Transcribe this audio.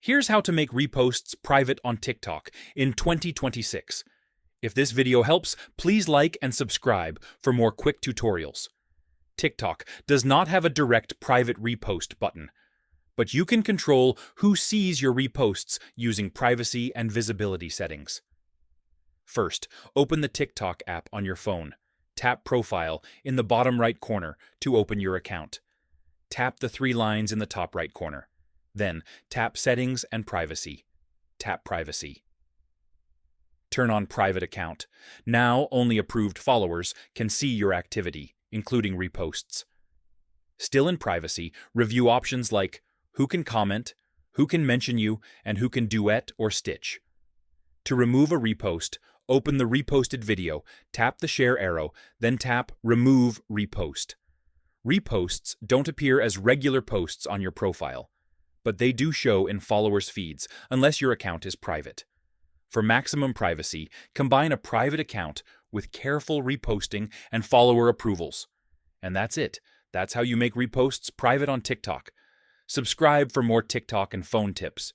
Here's how to make reposts private on TikTok in 2026. If this video helps, please like and subscribe for more quick tutorials. TikTok does not have a direct private repost button, but you can control who sees your reposts using privacy and visibility settings. First, open the TikTok app on your phone. Tap Profile in the bottom right corner to open your account. Tap the three lines in the top right corner. Then, tap Settings and Privacy. Tap Privacy. Turn on Private Account. Now, only approved followers can see your activity, including reposts. Still in privacy, review options like who can comment, who can mention you, and who can duet or stitch. To remove a repost, open the reposted video, tap the share arrow, then tap Remove Repost. Reposts don't appear as regular posts on your profile, but they do show in followers' feeds unless your account is private. For maximum privacy, combine a private account with careful reposting and follower approvals. And that's it. That's how you make reposts private on TikTok. Subscribe for more TikTok and phone tips.